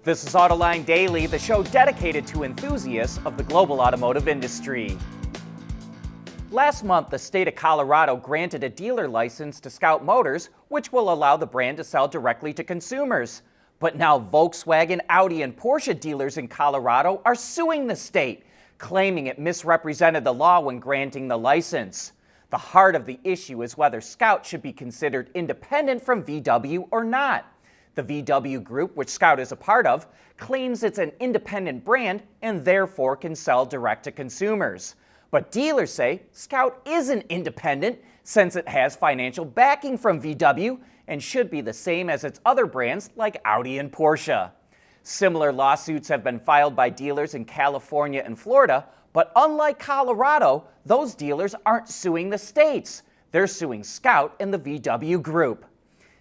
This is Autoline Daily, the show dedicated to enthusiasts of the global automotive industry. Last month, the state of Colorado granted a dealer license to Scout Motors, which will allow the brand to sell directly to consumers. But now Volkswagen, Audi, and Porsche dealers in Colorado are suing the state, claiming it misrepresented the law when granting the license. The heart of the issue is whether Scout should be considered independent from VW or not. The VW Group, which Scout is a part of, claims it's an independent brand and therefore can sell direct to consumers. But dealers say Scout isn't independent since it has financial backing from VW and should be the same as its other brands like Audi and Porsche. Similar lawsuits have been filed by dealers in California and Florida, but unlike Colorado, those dealers aren't suing the states. They're suing Scout and the VW Group.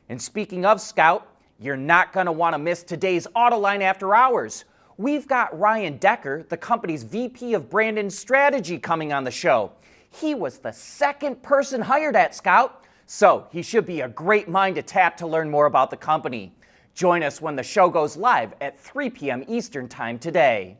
And speaking of Scout, you're not going to want to miss today's Autoline After Hours. We've got Ryan Decker, the company's VP of Brand and Strategy, coming on the show. He was the second person hired at Scout, so he should be a great mind to tap to learn more about the company. Join us when the show goes live at 3 p.m. Eastern Time today.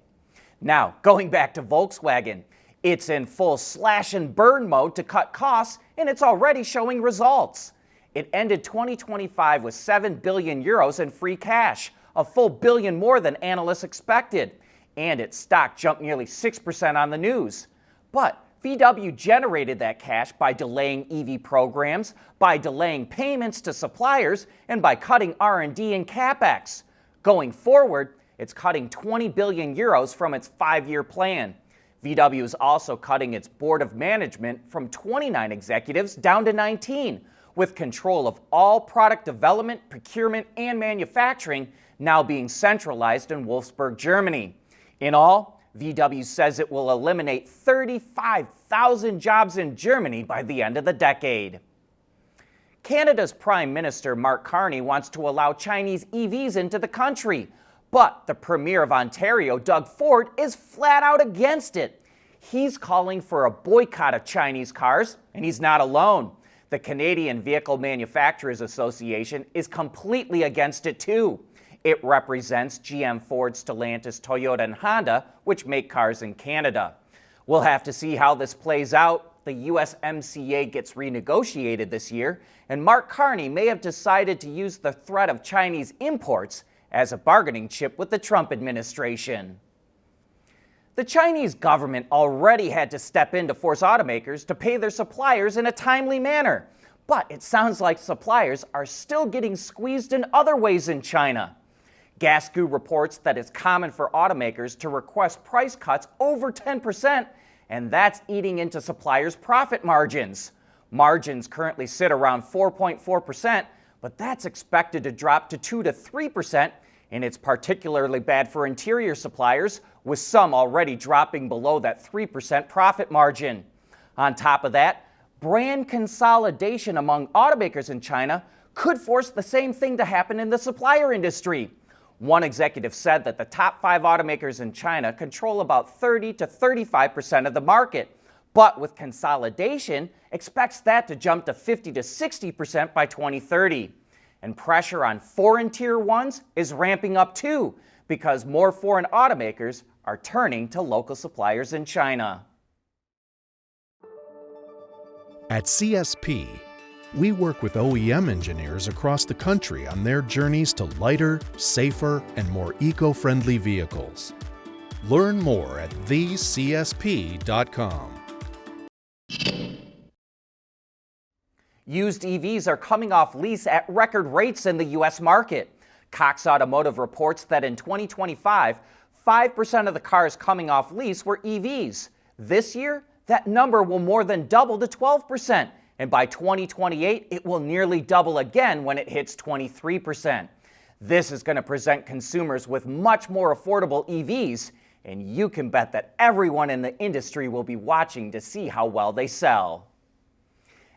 Now, going back to Volkswagen, it's in full slash and burn mode to cut costs, and it's already showing results. It ended 2025 with 7 billion euros in free cash, a full billion more than analysts expected, and its stock jumped nearly 6% on the news. But VW generated that cash by delaying EV programs, by delaying payments to suppliers, and by cutting R&D and CapEx. Going forward, it's cutting 20 billion euros from its 5-year plan. VW is also cutting its board of management from 29 executives down to 19, with control of all product development, procurement, and manufacturing now being centralized in Wolfsburg, Germany. In all, VW says it will eliminate 35,000 jobs in Germany by the end of the decade. Canada's Prime Minister Mark Carney wants to allow Chinese EVs into the country, but the Premier of Ontario, Doug Ford, is flat out against it. He's calling for a boycott of Chinese cars, and he's not alone. The Canadian Vehicle Manufacturers Association is completely against it too. It represents GM, Ford, Stellantis, Toyota, and Honda, which make cars in Canada. We'll have to see how this plays out. The USMCA gets renegotiated this year, and Mark Carney may have decided to use the threat of Chinese imports as a bargaining chip with the Trump administration. The Chinese government already had to step in to force automakers to pay their suppliers in a timely manner. But it sounds like suppliers are still getting squeezed in other ways in China. Gasgoo reports that it's common for automakers to request price cuts over 10%, and that's eating into suppliers' profit margins. Margins currently sit around 4.4%, but that's expected to drop to 2 to 3%, and it's particularly bad for interior suppliers, with some already dropping below that 3% profit margin. On top of that, brand consolidation among automakers in China could force the same thing to happen in the supplier industry. One executive said that the top 5 automakers in China control about 30 to 35% of the market, but with consolidation, expects that to jump to 50 to 60% by 2030. And pressure on foreign tier ones is ramping up too, because more foreign automakers are turning to local suppliers in China. At CSP, we work with OEM engineers across the country on their journeys to lighter, safer, and more eco-friendly vehicles. Learn more at thecsp.com. Used EVs are coming off lease at record rates in the U.S. market. Cox Automotive reports that in 2025, 5% of the cars coming off lease were EVs. This year, that number will more than double to 12%, and by 2028, it will nearly double again when it hits 23%. This is going to present consumers with much more affordable EVs, and you can bet that everyone in the industry will be watching to see how well they sell.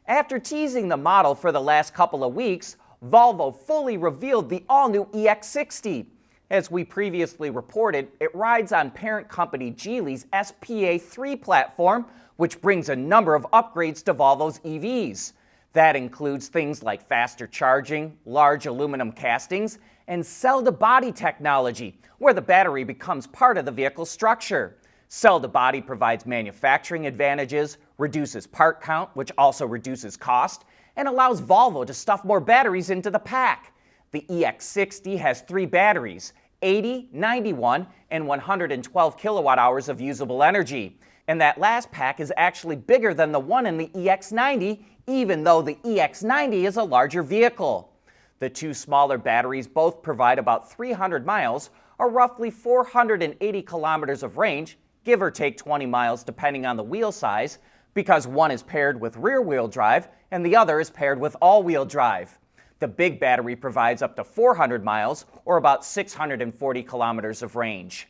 After teasing the model for the last couple of weeks, Volvo fully revealed the all-new EX60. As we previously reported, it rides on parent company Geely's SPA3 platform, which brings a number of upgrades to Volvo's EVs. That includes things like faster charging, large aluminum castings, and cell-to-body technology, where the battery becomes part of the vehicle structure. Cell-to-body provides manufacturing advantages, reduces part count, which also reduces cost, and allows Volvo to stuff more batteries into the pack. The EX60 has 3 batteries, 80, 91, and 112 kilowatt hours of usable energy. And that last pack is actually bigger than the one in the EX90, even though the EX90 is a larger vehicle. The 2 smaller batteries both provide about 300 miles, or roughly 480 kilometers of range, give or take 20 miles depending on the wheel size, because one is paired with rear-wheel drive and the other is paired with all-wheel drive. The big battery provides up to 400 miles, or about 640 kilometers of range.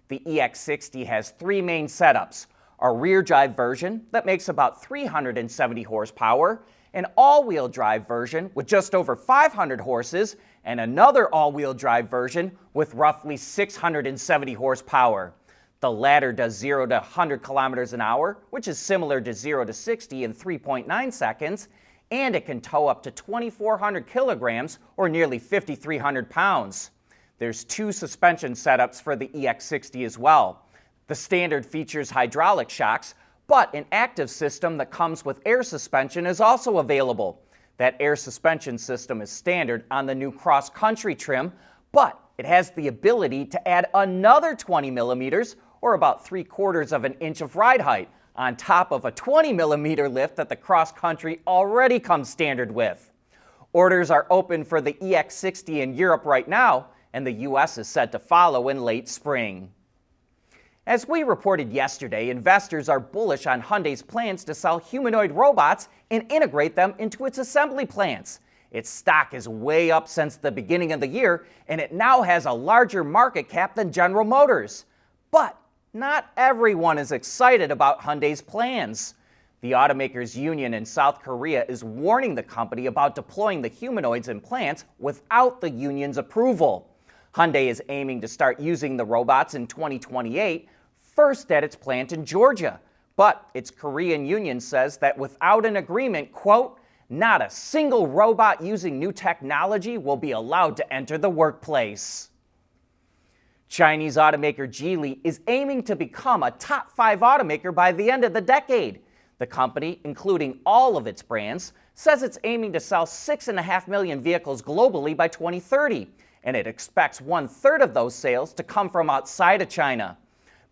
The EX60 has 3 main setups: a rear-drive version that makes about 370 horsepower, an all-wheel drive version with just over 500 horses, and another all-wheel drive version with roughly 670 horsepower. The latter does 0 to 100 kilometers an hour, which is similar to 0 to 60 in 3.9 seconds, and it can tow up to 2,400 kilograms, or nearly 5,300 pounds. There's 2 suspension setups for the EX60 as well. The standard features hydraulic shocks, but an active system that comes with air suspension is also available. That air suspension system is standard on the new cross-country trim, but it has the ability to add another 20 millimeters, or about 3/4 of an inch of ride height, on top of a 20 millimeter lift that the cross-country already comes standard with. Orders are open for the EX60 in Europe right now, and the US is set to follow in late spring. As we reported yesterday, investors are bullish on Hyundai's plans to sell humanoid robots and integrate them into its assembly plants. Its stock is way up since the beginning of the year, and it now has a larger market cap than General Motors. But not everyone is excited about Hyundai's plans. The Automakers Union in South Korea is warning the company about deploying the humanoids in plants without the union's approval. Hyundai is aiming to start using the robots in 2028, first at its plant in Georgia. But its Korean union says that without an agreement, quote, not a single robot using new technology will be allowed to enter the workplace. Chinese automaker Geely is aiming to become a top 5 automaker by the end of the decade. The company, including all of its brands, says it's aiming to sell 6.5 million vehicles globally by 2030, and it expects 1/3 of those sales to come from outside of China.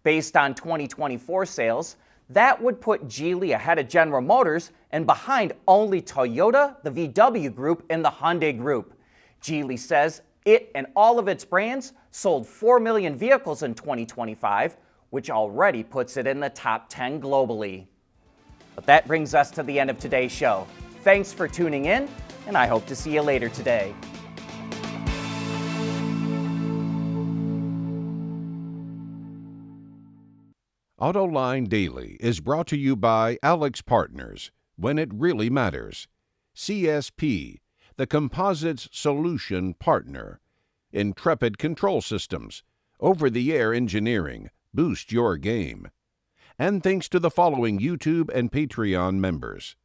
Based on 2024 sales, that would put Geely ahead of General Motors and behind only Toyota, the VW Group, and the Hyundai Group. Geely says it and all of its brands sold 4 million vehicles in 2025, which already puts it in the top 10 globally. But that brings us to the end of today's show. Thanks for tuning in, and I hope to see you later today. Autoline Daily is brought to you by Alex Partners, when it really matters. CSP, the Composites Solution Partner. Intrepid Control Systems, over-the-air engineering, boost your game. And thanks to the following YouTube and Patreon members.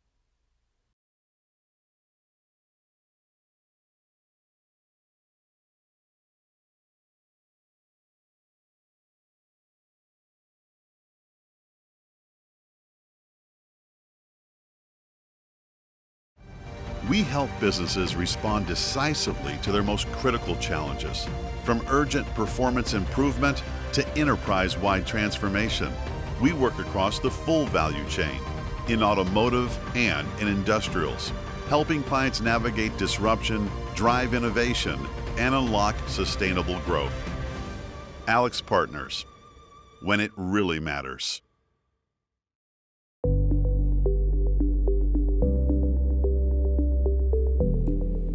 We help businesses respond decisively to their most critical challenges, from urgent performance improvement to enterprise-wide transformation. We work across the full value chain, in automotive and in industrials, helping clients navigate disruption, drive innovation, and unlock sustainable growth. Alex Partners, when it really matters.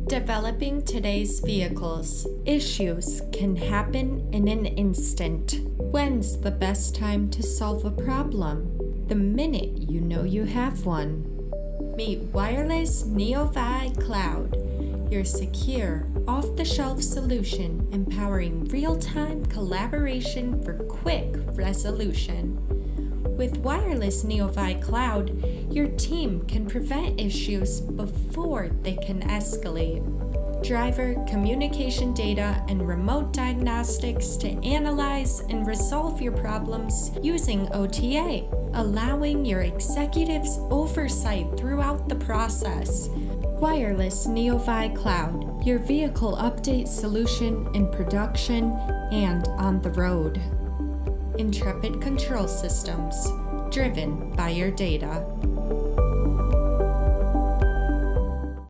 Developing today's vehicles. Issues can happen in an instant. When's the best time to solve a problem? The minute you know you have one. Meet Wireless NeoVi Cloud, your secure, off-the-shelf solution empowering real-time collaboration for quick resolution. With Wireless NeoVi Cloud, your team can prevent issues before they can escalate. driver communication data and remote diagnostics to analyze and resolve your problems using OTA, allowing your executives oversight throughout the process. Wireless NeoVi Cloud, your vehicle update solution in production and on the road. Intrepid Control Systems, driven by your data.